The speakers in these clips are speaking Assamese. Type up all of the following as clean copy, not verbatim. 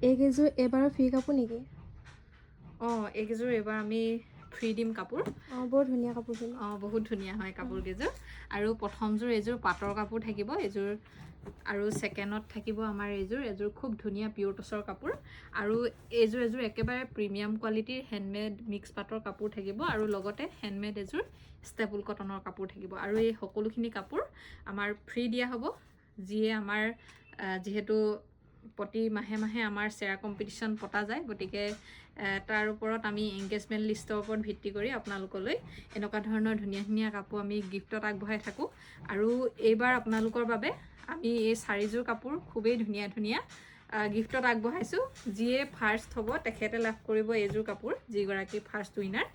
এইকেইযোৰ এইবাৰৰ ফ্ৰী কাপোৰ নেকি? এইকেইযোৰ এইবাৰ আমি ফ্ৰী দিম কাপোৰ। বৰ ধুনীয়া কাপোৰখিনি। বহুত ধুনীয়া হয় কাপোৰকেইযোৰ। আৰু প্ৰথমযোৰ এইযোৰ পাটৰ কাপোৰ থাকিব এইযোৰ, আৰু ছেকেণ্ডত থাকিব আমাৰ এইযোৰ খুব ধুনীয়া পিয়ৰ টচৰ কাপোৰ। আৰু এইযোৰ একেবাৰে প্ৰিমিয়াম কোৱালিটিৰ হেণ্ডমেড মিক্স পাটৰ কাপোৰ থাকিব, আৰু লগতে হেণ্ডমেড এযোৰ ষ্টেপুল কটনৰ কাপোৰ থাকিব। আৰু এই সকলোখিনি কাপোৰ আমাৰ ফ্ৰী দিয়া হ'ব, যিয়ে আমাৰ যিহেতু প্ৰতি মাহে মাহে আমাৰ শ্বেয়াৰ কম্পিটিশ্যন পতা যায়, গতিকে তাৰ ওপৰত আমি এংগেজমেণ্ট লিষ্টৰ ওপৰত ভিত্তি কৰি আপোনালোকলৈ এনেকুৱা ধৰণৰ ধুনীয়া ধুনীয়া কাপোৰ আমি গিফ্টত আগবঢ়াই থাকোঁ। আৰু এইবাৰ আপোনালোকৰ বাবে আমি এই 4যোৰ কাপোৰ খুবেই ধুনীয়া ধুনীয়া গিফ্টত আগবঢ়াইছোঁ। যিয়ে ফাৰ্ষ্ট হ'ব তেখেতে লাভ কৰিব এইযোৰ কাপোৰ, যিগৰাকী ফাৰ্ষ্ট উইনাৰ।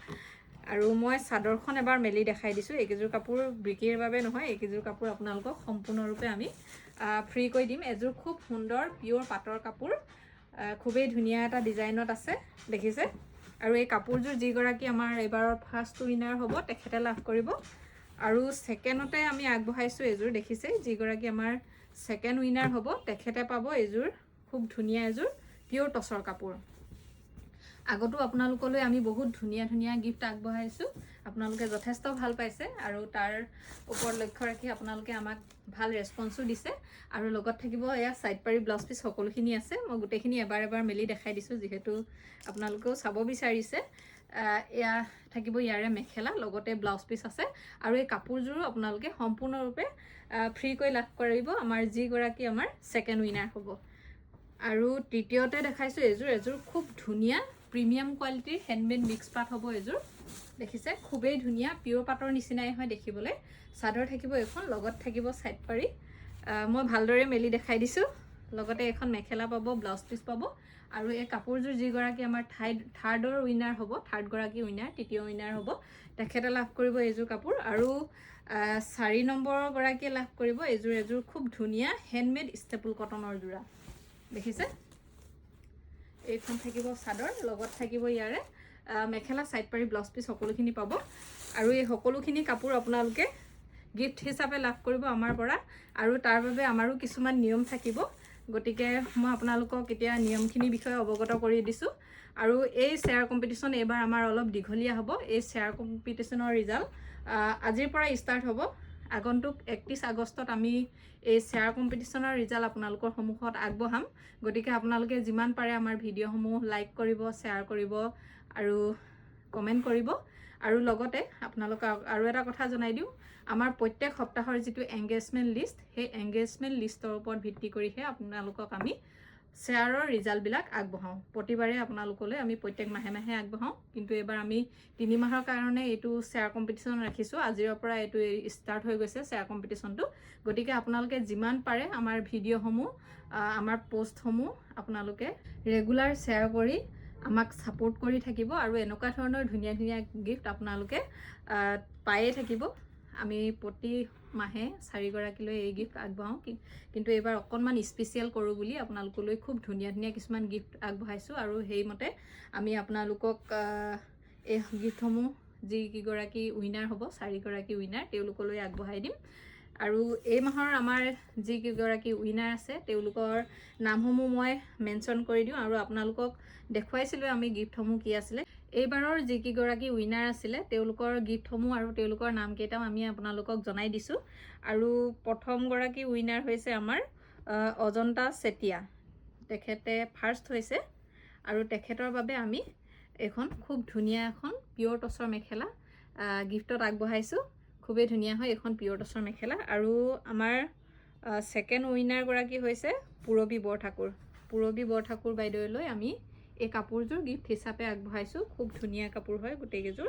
আৰু মই চাদৰখন এবাৰ মেলি দেখাই দিছোঁ। এইকেইযোৰ কাপোৰ বিক্ৰীৰ বাবে নহয়, এইকেইযোৰ কাপোৰ আপোনালোকক সম্পূৰ্ণৰূপে আমি ফ্ৰী কৰি দিম। এযোৰ খুব সুন্দৰ পিয়ৰ পাটৰ কাপোৰ, খুবেই ধুনীয়া এটা ডিজাইনত আছে, দেখিছে। আৰু এই কাপোৰযোৰ যিগৰাকী আমাৰ এইবাৰৰ ফাৰ্ষ্ট উইনাৰ হ'ব তেখেতে লাভ কৰিব। আৰু ছেকেণ্ডতে আমি আগবঢ়াইছোঁ এইযোৰ, দেখিছে, যিগৰাকী আমাৰ ছেকেণ্ড উইনাৰ হ'ব তেখেতে পাব এইযোৰ খুব ধুনীয়া এযোৰ পিয়ৰ টচৰ কাপোৰ। আগতো আপোনালোকলৈ আমি বহুত ধুনীয়া ধুনীয়া গিফ্ট আগবঢ়াইছোঁ, আপোনালোকে যথেষ্ট ভাল পাইছে, আৰু তাৰ ওপৰত লক্ষ্য ৰাখি আপোনালোকে আমাক ভাল ৰেছপন্সো দিছে। আৰু লগত থাকিব এয়া ছাইড পাৰি ব্লাউজ পিচ সকলোখিনি আছে। মই গোটেইখিনি এবাৰ মেলি দেখাই দিছোঁ, যিহেতু আপোনালোকেও চাব বিচাৰিছে। এয়া থাকিব ইয়াৰে মেখেলা, লগতে ব্লাউজ পিচ আছে। আৰু এই কাপোৰযোৰো আপোনালোকে সম্পূৰ্ণৰূপে ফ্ৰীকৈ লাভ কৰিব আমাৰ যিগৰাকী আমাৰ ছেকেণ্ড উইনাৰ হ'ব। আৰু তৃতীয়তে দেখাইছোঁ এযোৰ খুব ধুনীয়া প্ৰিমিয়াম কোৱালিটিৰ হেণ্ডমেড মিক্স পাট হ'ব এইযোৰ, দেখিছে, খুবেই ধুনীয়া পিয়ৰ পাটৰ নিচিনাই হয় দেখিবলৈ। চাদৰ থাকিব এখন, লগত থাকিব ছাইড পাৰি, মই ভালদৰে মেলি দেখাই দিছোঁ। লগতে এখন মেখেলা পাব, ব্লাউজ পিচ পাব। আৰু এই কাপোৰযোৰ যিগৰাকী আমাৰ থাৰ্ডৰ উইনাৰ হ'ব, থাৰ্ডগৰাকী উইনাৰ, তৃতীয় উইনাৰ হ'ব, তেখেতে লাভ কৰিব এইযোৰ কাপোৰ। আৰু 4 নম্বৰৰ গৰাকীয়ে লাভ কৰিব এযোৰ খুব ধুনীয়া হেণ্ডমেড ষ্টেপুল কটনৰ যোৰা, দেখিছে। এইখন থাকিব চাদৰ, লগত থাকিব ইয়াৰে মেখেলা, ছাইড পাৰি ব্লাউজ পিচ সকলোখিনি পাব। আৰু এই সকলোখিনি কাপোৰ আপোনালোকে গিফ্ট হিচাপে লাভ কৰিব আমাৰ পৰা। আৰু তাৰ বাবে আমাৰো কিছুমান নিয়ম থাকিব, গতিকে মই আপোনালোকক এতিয়া নিয়মখিনিৰ বিষয়ে অৱগত কৰি দিছোঁ। আৰু এই শ্বেয়াৰ কম্পিটিশ্যন এইবাৰ আমাৰ অলপ দীঘলীয়া হ'ব। এই শ্বেয়াৰ কম্পিটিশ্যনৰ ৰিজাল্ট আজিৰ পৰা ষ্টাৰ্ট হ'ব। আগন্তুক 31 আগষ্টত আমি এই শ্বেয়াৰ কম্পিটিশ্যনৰ ৰিজাল্ট আপোনালোকৰ সন্মুখত আগবঢ়াম। গতিকে আপোনালোকে যিমান পাৰে আমাৰ ভিডিঅ'সমূহ লাইক কৰিব, শ্বেয়াৰ কৰিব আৰু কমেণ্ট কৰিব। আৰু লগতে আপোনালোকক আৰু এটা কথা জনাই দিওঁ, আমাৰ প্ৰত্যেক সপ্তাহৰ যিটো এংগেজমেণ্ট লিষ্ট, সেই এংগেজমেণ্ট লিষ্টৰ ওপৰত ভিত্তি কৰিহে আপোনালোকক আমি শ্বেয়াৰৰ ৰিজাল্টবিলাক আগবঢ়াওঁ। প্ৰতিবাৰে আপোনালোকলৈ আমি প্ৰত্যেক মাহে মাহে আগবঢ়াওঁ, কিন্তু এইবাৰ আমি 3 মাহৰ কাৰণে এইটো শ্বেয়াৰ কম্পিটিশ্যন ৰাখিছোঁ। আজিৰ পৰা এইটো ষ্টাৰ্ট হৈ গৈছে শ্বেয়াৰ কম্পিটিশ্যনটো। গতিকে আপোনালোকে যিমান পাৰে আমাৰ ভিডিঅ'সমূহ, আমাৰ পোষ্টসমূহ আপোনালোকে ৰেগুলাৰ শ্বেয়াৰ কৰি আমাক ছাপোৰ্ট কৰি থাকিব। আৰু এনেকুৱা ধৰণৰ ধুনীয়া ধুনীয়া গিফ্ট আপোনালোকে পায়ে থাকিব। আমি প্ৰতি মাহে 4গৰাকীলৈ এই গিফ্ট আগবঢ়াওঁ, কিন্তু এইবাৰ অকণমান স্পেচিয়েল কৰোঁ বুলি আপোনালোকলৈ খুব ধুনীয়া ধুনীয়া কিছুমান গিফ্ট আগবঢ়াইছোঁ। আৰু সেইমতে আমি আপোনালোকক এই গিফ্টসমূহ যিকেইগৰাকী উইনাৰ হ'ব, 4গৰাকী উইনাৰ, তেওঁলোকলৈ আগবঢ়াই দিম। আৰু এই মাহৰ আমাৰ যিকেইগৰাকী উইনাৰ আছে তেওঁলোকৰ নামসমূহ মই মেনশ্যন কৰি দিওঁ। আৰু আপোনালোকক দেখুৱাইছিলোঁ আমি গিফ্টসমূহ কি আছিলে। এইবাৰৰ যিকেইগৰাকী উইনাৰ আছিলে তেওঁলোকৰ গিফ্টসমূহ আৰু তেওঁলোকৰ নামকেইটাও আমি আপোনালোকক জনাই দিছোঁ। আৰু প্ৰথমগৰাকী উইনাৰ হৈছে আমাৰ অজন্তা চেতিয়া, তেখেতে ফাৰ্ষ্ট হৈছে। আৰু তেখেতৰ বাবে আমি এখন খুব ধুনীয়া এখন পিয়ৰ টচৰ মেখেলা গিফ্টত আগবঢ়াইছোঁ। খুবেই ধুনীয়া হয় এইখন পিয়ৰ টচৰ মেখেলা। আৰু আমাৰ ছেকেণ্ড উইনাৰগৰাকী হৈছে পূৰবী বৰঠাকুৰ। পূৰবী বৰঠাকুৰ বাইদেউলৈ আমি এই কাপোৰযোৰ গিফ্ট হিচাপে আগবঢ়াইছোঁ। খুব ধুনীয়া কাপোৰ হয় গোটেইকেইযোৰ।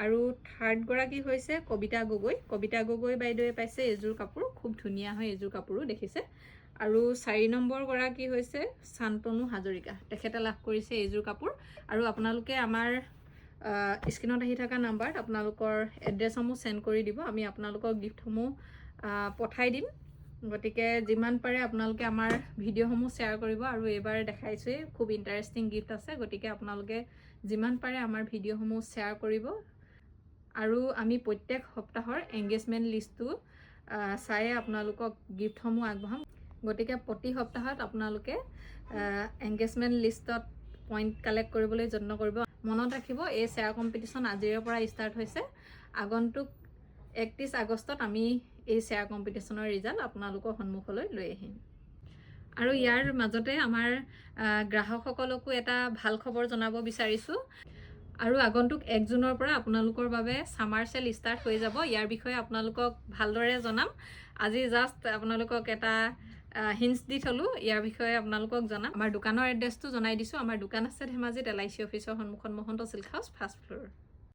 আৰু থাৰ্ডগৰাকী হৈছে কবিতা গগৈ। কবিতা গগৈ বাইদেৱে পাইছে এইযোৰ কাপোৰ, খুব ধুনীয়া হয় এইযোৰ কাপোৰো, দেখিছে। আৰু 4 নম্বৰ গৰাকী হৈছে শান্তনু হাজৰিকা, তেখেতে লাভ কৰিছে এইযোৰ কাপোৰ। আৰু আপোনালোকে আমাৰ স্ক্ৰীণত আহি থকা নাম্বাৰত আপোনালোকৰ এড্ৰেছসমূহ চেণ্ড কৰি দিব, আমি আপোনালোকৰ গিফ্টসমূহ পঠাই দিম। গতিকে যিমান পাৰে আপোনালোকে আমাৰ ভিডিঅ'সমূহ শ্বেয়াৰ কৰিব। আৰু এইবাৰ দেখাইছোঁৱেই খুব ইণ্টাৰেষ্টিং গিফ্ট আছে, গতিকে আপোনালোকে যিমান পাৰে আমাৰ ভিডিঅ'সমূহ শ্বেয়াৰ কৰিব। আৰু আমি প্ৰত্যেক সপ্তাহৰ এংগেজমেণ্ট লিষ্টটো চায়ে আপোনালোকক গিফ্টসমূহ আগবঢ়াম। গতিকে প্ৰতি সপ্তাহত আপোনালোকে এংগেজমেণ্ট লিষ্টত পইণ্ট কালেক্ট কৰিবলৈ যত্ন কৰিব। মনত ৰাখিব এই চেয়াৰ কম্পিটিশ্যন আজিৰে পৰা ষ্টাৰ্ট হৈছে। আগন্তুক 31 আগষ্টত আমি এই চেয়াৰ কম্পিটিশ্যনৰ ৰিজাল্ট আপোনালোকৰ সন্মুখলৈ লৈ আহিম। আৰু ইয়াৰ মাজতে আমাৰ গ্ৰাহকসকলকো এটা ভাল খবৰ জনাব বিচাৰিছোঁ। আৰু আগন্তুক 1 জুনৰ পৰা আপোনালোকৰ বাবে ছামাৰ চেল ষ্টাৰ্ট হৈ যাব। ইয়াৰ বিষয়ে আপোনালোকক ভালদৰে জনাম। আজি জাষ্ট আপোনালোকক এটা হিণ্টছ দি থলোঁ। ইয়াৰ বিষয়ে আপোনালোকক জনাম। আমাৰ দোকানৰ এড্ৰেছটো জনাই দিছোঁ। আমাৰ দোকান আছে ধেমাজিত LIC অফিচৰ সন্মুখত Mahanta silk house 1st floor.